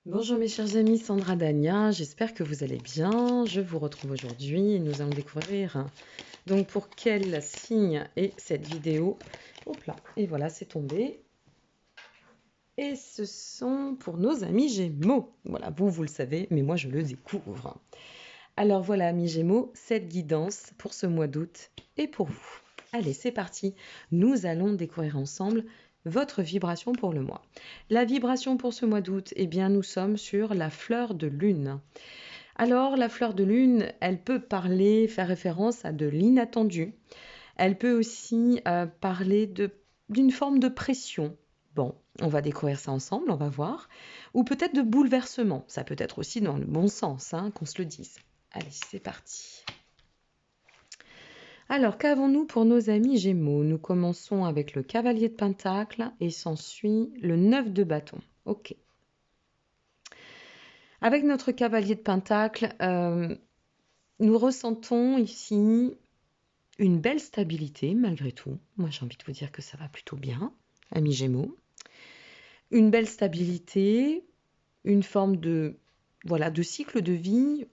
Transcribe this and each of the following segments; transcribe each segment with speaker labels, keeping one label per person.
Speaker 1: Bonjour mes chers amis, Sandra Dania, j'espère que vous allez bien. Je vous retrouve aujourd'hui et nous allons découvrir donc pour quel signe est cette vidéo. Hop là, et voilà, c'est tombé. Et ce sont pour nos amis Gémeaux. Voilà, vous le savez, mais moi je le découvre. Alors voilà, amis Gémeaux, cette guidance pour ce mois d'août est pour vous. Allez, c'est parti. Nous allons découvrir ensemble votre vibration pour le mois. La vibration pour ce mois d'août, eh bien, nous sommes sur la fleur de lune. Alors, la fleur de lune, elle peut parler, faire référence à de l'inattendu. Elle peut aussi parler d'une forme de pression. Bon, on va découvrir ça ensemble, on va voir. Ou peut-être de bouleversement. Ça peut être aussi dans le bon sens, hein, qu'on se le dise. Allez, c'est parti. Alors, qu'avons-nous pour nos amis Gémeaux? Nous commençons avec le cavalier de Pentacle et s'ensuit le 9 de bâton. Ok. Avec notre cavalier de Pentacle, nous ressentons ici une belle stabilité malgré tout. Moi, j'ai envie de vous dire que ça va plutôt bien, amis Gémeaux. Une belle stabilité, une forme de cycle de vie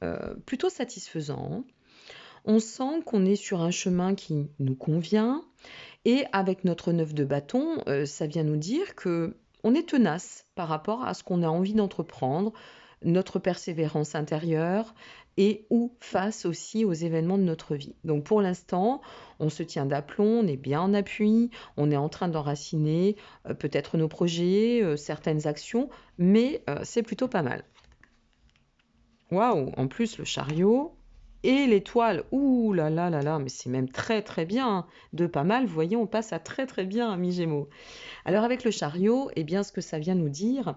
Speaker 1: plutôt satisfaisant. On sent qu'on est sur un chemin qui nous convient et avec notre 9 de bâton, ça vient nous dire que on est tenace par rapport à ce qu'on a envie d'entreprendre, notre persévérance intérieure et ou face aussi aux événements de notre vie. Donc pour l'instant, on se tient d'aplomb, on est bien en appui, on est en train d'enraciner peut-être nos projets, certaines actions, mais c'est plutôt pas mal. Waouh, en plus le chariot et l'étoile, ouh là là là là, mais c'est même très très bien, de pas mal, vous voyez, on passe à très très bien, amis Gémeaux. Alors avec le chariot, eh bien ce que ça vient nous dire,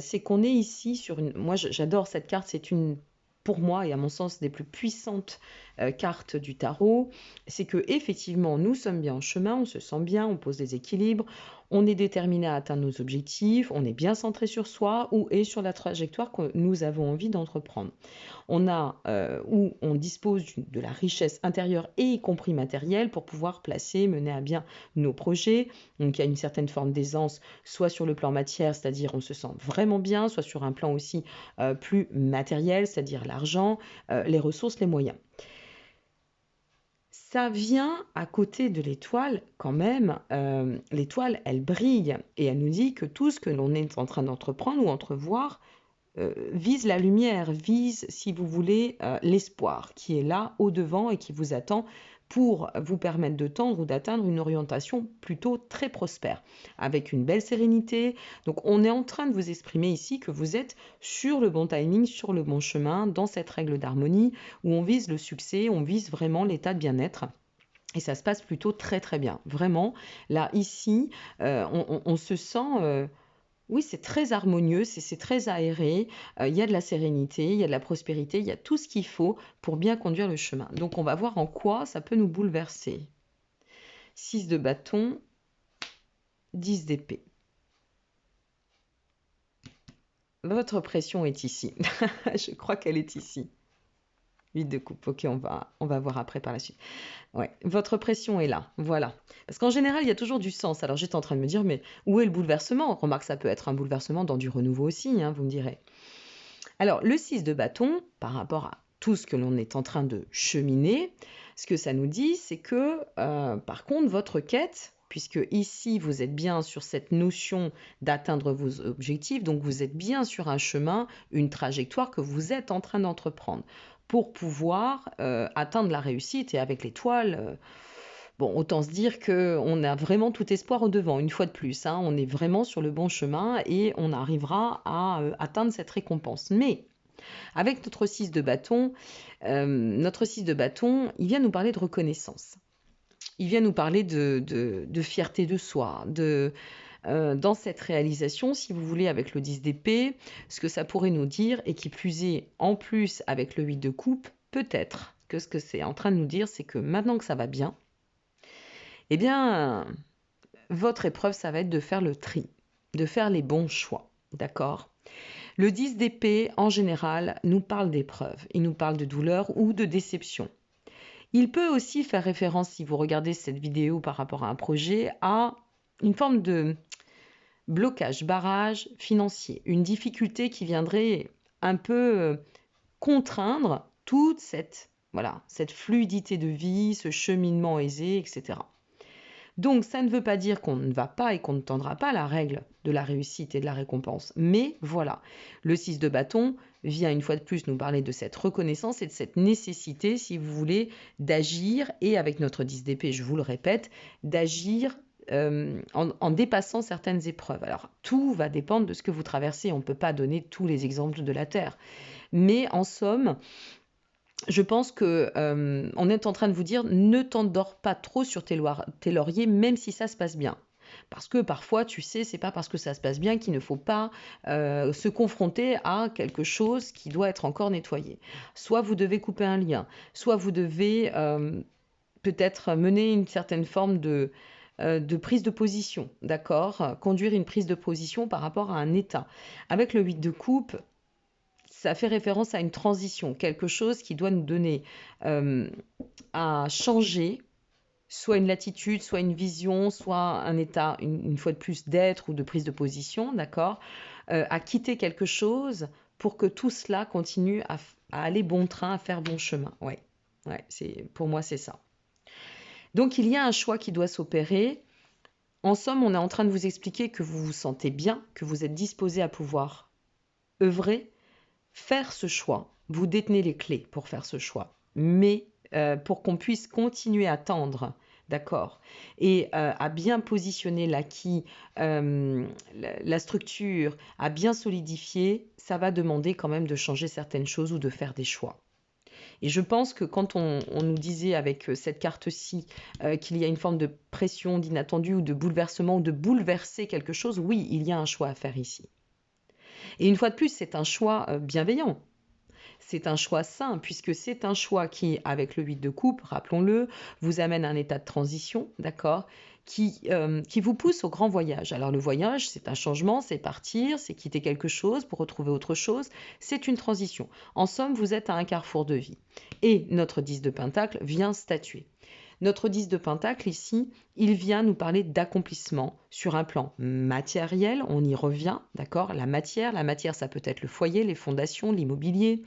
Speaker 1: c'est qu'on est ici sur une... Moi j'adore cette carte, c'est une, pour moi et à mon sens, des plus puissantes cartes du tarot. C'est que effectivement nous sommes bien en chemin, on se sent bien, on pose des équilibres, on est déterminé à atteindre nos objectifs, on est bien centré sur soi ou et sur la trajectoire que nous avons envie d'entreprendre. On a où on dispose de la richesse intérieure et y compris matérielle pour pouvoir placer, mener à bien nos projets. Donc il y a une certaine forme d'aisance, soit sur le plan matière, c'est-à-dire on se sent vraiment bien, soit sur un plan aussi plus matériel, c'est-à-dire l'argent, les ressources, les moyens. Ça vient à côté de l'étoile quand même. L'étoile, elle brille et elle nous dit que tout ce que l'on est en train d'entreprendre ou entrevoir vise la lumière, vise, si vous voulez, l'espoir qui est là au devant et qui vous attend pour vous permettre de tendre ou d'atteindre une orientation plutôt très prospère, avec une belle sérénité. Donc on est en train de vous exprimer ici que vous êtes sur le bon timing, sur le bon chemin, dans cette règle d'harmonie où on vise le succès, on vise vraiment l'état de bien-être. Et ça se passe plutôt très très bien. Vraiment, là, ici, on se sent... oui, c'est très harmonieux, c'est très aéré, il y a de la sérénité, il y a de la prospérité, il y a tout ce qu'il faut pour bien conduire le chemin. Donc on va voir en quoi ça peut nous bouleverser. 6 de bâton, 10 d'épée. Votre pression est ici. Je crois qu'elle est ici. 8 de coupe, ok, on va voir après par la suite. Ouais, votre pression est là, voilà. Parce qu'en général, il y a toujours du sens. Alors j'étais en train de me dire, mais où est le bouleversement? Remarque, ça peut être un bouleversement dans du renouveau aussi, hein, vous me direz. Alors, le 6 de bâton, par rapport à tout ce que l'on est en train de cheminer, ce que ça nous dit, c'est que, par contre, votre quête, puisque ici, vous êtes bien sur cette notion d'atteindre vos objectifs, donc vous êtes bien sur un chemin, une trajectoire que vous êtes en train d'entreprendre pour pouvoir atteindre la réussite. Et avec l'étoile, bon, autant se dire qu'on a vraiment tout espoir au devant, une fois de plus, hein. On est vraiment sur le bon chemin et on arrivera à atteindre cette récompense. Mais avec notre 6 de bâton, il vient nous parler de reconnaissance. Il vient nous parler de fierté de soi, dans cette réalisation, si vous voulez, avec le 10 d'épée, ce que ça pourrait nous dire, et qui plus est, en plus, avec le 8 de coupe, peut-être que ce que c'est en train de nous dire, c'est que maintenant que ça va bien, eh bien, votre épreuve, ça va être de faire le tri, de faire les bons choix, d'accord? Le 10 d'épée, en général, nous parle d'épreuve, il nous parle de douleur ou de déception. Il peut aussi faire référence, si vous regardez cette vidéo par rapport à un projet, à une forme blocage, barrage financier, une difficulté qui viendrait un peu contraindre toute cette fluidité de vie, ce cheminement aisé, etc. Donc, ça ne veut pas dire qu'on ne va pas et qu'on ne tendra pas la règle de la réussite et de la récompense. Mais voilà, le 6 de bâton vient une fois de plus nous parler de cette reconnaissance et de cette nécessité, si vous voulez, d'agir, et avec notre 10 d'épée, je vous le répète, d'agir en dépassant certaines épreuves. Alors, tout va dépendre de ce que vous traversez. On ne peut pas donner tous les exemples de la Terre. Mais en somme, je pense que on est en train de vous dire, ne t'endors pas trop sur tes lauriers, même si ça se passe bien. Parce que parfois, tu sais, c'est pas parce que ça se passe bien qu'il ne faut pas se confronter à quelque chose qui doit être encore nettoyé. Soit vous devez couper un lien, soit vous devez peut-être mener une certaine forme de prise de position, d'accord? Conduire une prise de position par rapport à un état. Avec le 8 de coupe, ça fait référence à une transition, quelque chose qui doit nous donner à changer, soit une latitude, soit une vision, soit un état, une fois de plus, d'être ou de prise de position, d'accord, à quitter quelque chose pour que tout cela continue à aller bon train, à faire bon chemin. Ouais, pour moi, c'est ça. Donc, il y a un choix qui doit s'opérer. En somme, on est en train de vous expliquer que vous vous sentez bien, que vous êtes disposé à pouvoir œuvrer, faire ce choix. Vous détenez les clés pour faire ce choix. Mais pour qu'on puisse continuer à tendre, d'accord, et à bien positionner l'acquis, la structure, à bien solidifier, ça va demander quand même de changer certaines choses ou de faire des choix. Et je pense que quand on nous disait avec cette carte-ci qu'il y a une forme de pression, d'inattendu ou de bouleversement ou de bouleverser quelque chose, oui, il y a un choix à faire ici. Et une fois de plus, c'est un choix bienveillant. C'est un choix sain, puisque c'est un choix qui, avec le 8 de coupe, rappelons-le, vous amène à un état de transition, d'accord, qui vous pousse au grand voyage. Alors le voyage, c'est un changement, c'est partir, c'est quitter quelque chose pour retrouver autre chose, c'est une transition. En somme, vous êtes à un carrefour de vie. Et notre 10 de pentacle vient statuer. Notre 10 de pentacle ici, il vient nous parler d'accomplissement sur un plan matériel, on y revient, d'accord? La matière, ça peut être le foyer, les fondations, l'immobilier,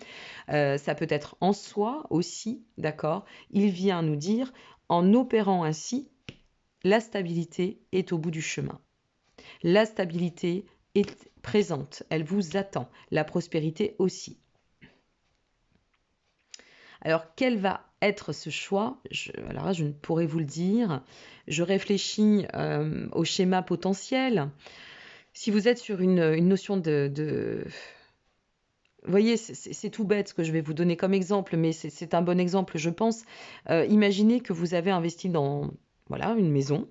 Speaker 1: ça peut être en soi aussi, d'accord? Il vient nous dire, en opérant ainsi, la stabilité est au bout du chemin. La stabilité est présente, elle vous attend, la prospérité aussi. Alors, quel va être ce choix? Alors là, je ne pourrais vous le dire. Je réfléchis au schéma potentiel. Si vous êtes sur une notion de... Vous voyez, c'est tout bête ce que je vais vous donner comme exemple, mais c'est un bon exemple, je pense. Imaginez que vous avez investi dans une maison.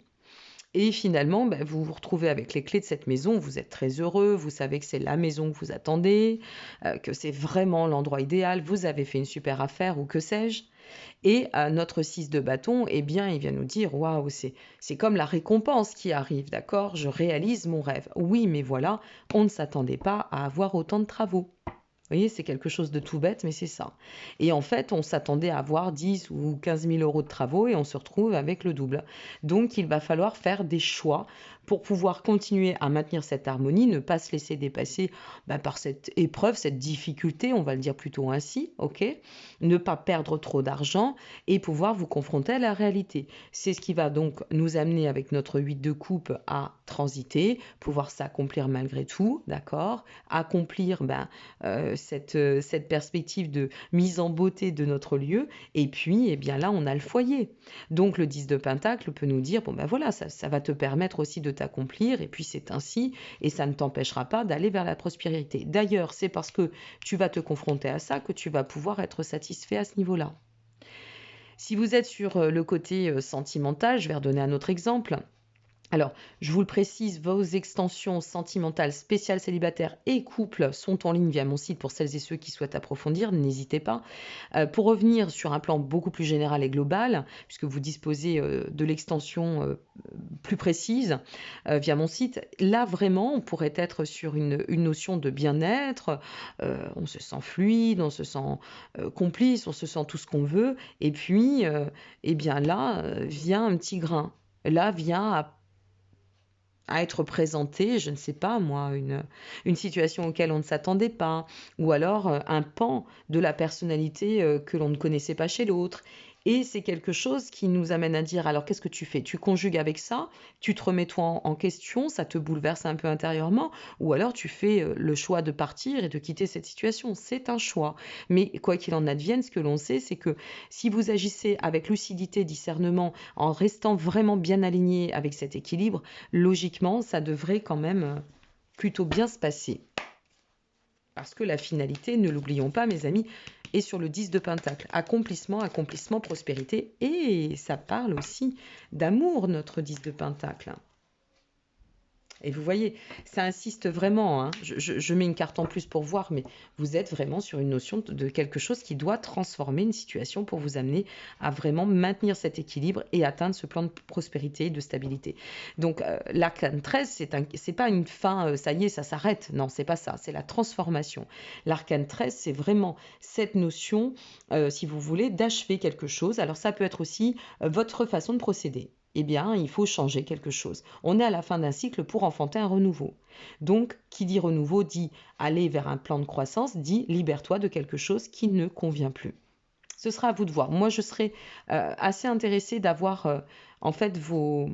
Speaker 1: Et finalement, vous vous retrouvez avec les clés de cette maison, vous êtes très heureux, vous savez que c'est la maison que vous attendez, que c'est vraiment l'endroit idéal, vous avez fait une super affaire ou que sais-je. Et notre 6 de bâton, eh bien, il vient nous dire, waouh, c'est comme la récompense qui arrive, d'accord? Je réalise mon rêve. Oui, mais voilà, on ne s'attendait pas à avoir autant de travaux. Vous voyez, c'est quelque chose de tout bête, mais c'est ça. Et en fait, on s'attendait à avoir 10 ou 15 000 euros de travaux et on se retrouve avec le double. Donc, il va falloir faire des choix pour pouvoir continuer à maintenir cette harmonie, ne pas se laisser dépasser par cette épreuve, cette difficulté, on va le dire plutôt ainsi, ok? Ne pas perdre trop d'argent et pouvoir vous confronter à la réalité. C'est ce qui va donc nous amener avec notre 8 de coupe à transiter, pouvoir s'accomplir malgré tout, d'accord? Accomplir cette perspective de mise en beauté de notre lieu. Et puis, eh bien là, on a le foyer. Donc, le 10 de pentacle peut nous dire, voilà, ça va te permettre aussi de t'accomplir. Et puis, c'est ainsi. Et ça ne t'empêchera pas d'aller vers la prospérité. D'ailleurs, c'est parce que tu vas te confronter à ça que tu vas pouvoir être satisfait à ce niveau-là. Si vous êtes sur le côté sentimental, je vais redonner un autre exemple. Alors, je vous le précise, vos extensions sentimentales spéciales célibataires et couples sont en ligne via mon site pour celles et ceux qui souhaitent approfondir, n'hésitez pas. Pour revenir sur un plan beaucoup plus général et global, puisque vous disposez de l'extension plus précise via mon site, là vraiment on pourrait être sur une notion de bien-être, on se sent fluide, on se sent complice, on se sent tout ce qu'on veut, et puis, eh bien là vient un petit grain. Là vient à être présenté, je ne sais pas moi, une situation auquel on ne s'attendait pas, ou alors un pan de la personnalité que l'on ne connaissait pas chez l'autre. Et c'est quelque chose qui nous amène à dire, alors qu'est-ce que tu fais? Tu conjugues avec ça, tu te remets toi en question, ça te bouleverse un peu intérieurement, ou alors tu fais le choix de partir et de quitter cette situation. C'est un choix. Mais quoi qu'il en advienne, ce que l'on sait, c'est que si vous agissez avec lucidité, discernement, en restant vraiment bien aligné avec cet équilibre, logiquement, ça devrait quand même plutôt bien se passer. Parce que la finalité, ne l'oublions pas, mes amis, est sur le 10 de Pentacle. Accomplissement, accomplissement, prospérité. Et ça parle aussi d'amour, notre 10 de Pentacle. Et vous voyez, ça insiste vraiment, hein. Je mets une carte en plus pour voir, mais vous êtes vraiment sur une notion de quelque chose qui doit transformer une situation pour vous amener à vraiment maintenir cet équilibre et atteindre ce plan de prospérité et de stabilité. Donc, l'arcane 13, c'est pas une fin, ça y est, ça s'arrête. Non, c'est pas ça, c'est la transformation. L'arcane 13, c'est vraiment cette notion, si vous voulez, d'achever quelque chose. Alors, ça peut être aussi votre façon de procéder. Eh bien, il faut changer quelque chose. On est à la fin d'un cycle pour enfanter un renouveau. Donc, qui dit renouveau dit aller vers un plan de croissance, dit libère-toi de quelque chose qui ne convient plus. Ce sera à vous de voir. Moi, je serais assez intéressée d'avoir en fait vos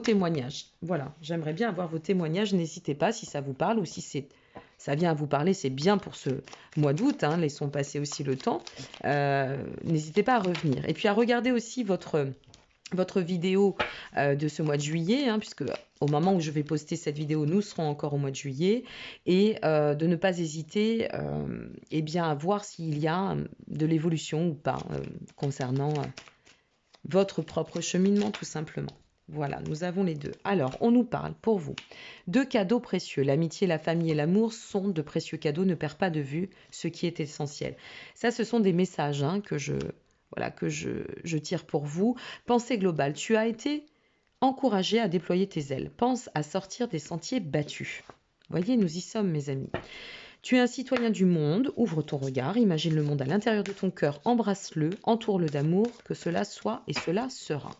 Speaker 1: témoignages. Voilà, j'aimerais bien avoir vos témoignages. N'hésitez pas si ça vous parle ou si ça vient à vous parler, c'est bien pour ce mois d'août. Hein, laissons passer aussi le temps. N'hésitez pas à revenir. Et puis à regarder aussi votre vidéo de ce mois de juillet, hein, puisque au moment où je vais poster cette vidéo, nous serons encore au mois de juillet, et de ne pas hésiter eh bien, à voir s'il y a de l'évolution ou pas concernant votre propre cheminement, tout simplement. Voilà, nous avons les deux. Alors, on nous parle pour vous de cadeaux précieux. L'amitié, la famille et l'amour sont de précieux cadeaux. Ne perds pas de vue ce qui est essentiel. Ça, ce sont des messages que je tire pour vous. Pensée globale, tu as été encouragé à déployer tes ailes. Pense à sortir des sentiers battus. Voyez, nous y sommes, mes amis. Tu es un citoyen du monde, ouvre ton regard, imagine le monde à l'intérieur de ton cœur, embrasse-le, entoure-le d'amour, que cela soit et cela sera.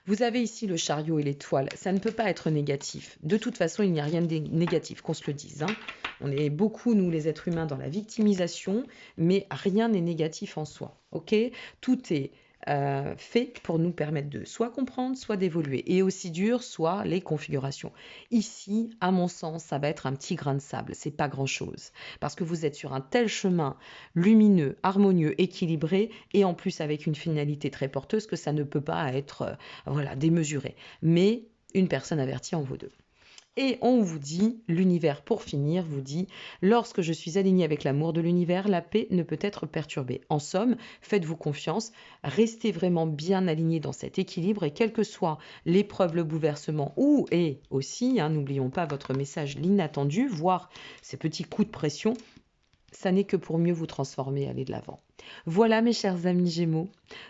Speaker 1: Vous avez ici le chariot et l'étoile, ça ne peut pas être négatif. De toute façon, il n'y a rien de négatif, qu'on se le dise. Hein. On est beaucoup, nous les êtres humains, dans la victimisation, mais rien n'est négatif en soi. Ok ? Tout est fait pour nous permettre de soit comprendre, soit d'évoluer. Et aussi dur, soit les configurations. Ici, à mon sens, ça va être un petit grain de sable. C'est pas grand-chose. Parce que vous êtes sur un tel chemin lumineux, harmonieux, équilibré, et en plus avec une finalité très porteuse que ça ne peut pas être démesuré. Mais une personne avertie en vaut deux. Et on vous dit, l'univers pour finir vous dit, lorsque je suis aligné avec l'amour de l'univers, la paix ne peut être perturbée. En somme, faites-vous confiance, restez vraiment bien aligné dans cet équilibre et quelle que soit l'épreuve, le bouleversement ou et aussi, n'oublions pas votre message, l'inattendu, voire ces petits coups de pression, ça n'est que pour mieux vous transformer et aller de l'avant. Voilà mes chers amis Gémeaux,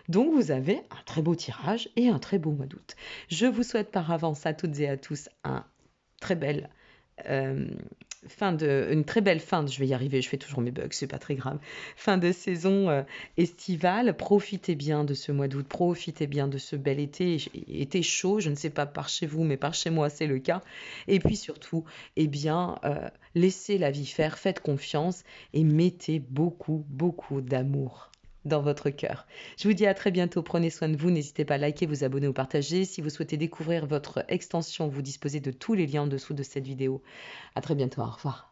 Speaker 1: donc vous avez un très beau tirage et un très beau mois d'août. Je vous souhaite par avance à toutes et à tous une très belle fin, je vais y arriver, je fais toujours mes bugs, c'est pas très grave, fin de saison estivale, profitez bien de ce mois d'août, profitez bien de ce bel été chaud, je ne sais pas par chez vous, mais par chez moi c'est le cas, et puis surtout, laissez la vie faire, faites confiance et mettez beaucoup, beaucoup d'amour dans votre cœur. Je vous dis à très bientôt, prenez soin de vous, n'hésitez pas à liker, vous abonner ou partager. Si vous souhaitez découvrir votre extension, vous disposez de tous les liens en dessous de cette vidéo. À très bientôt, au revoir.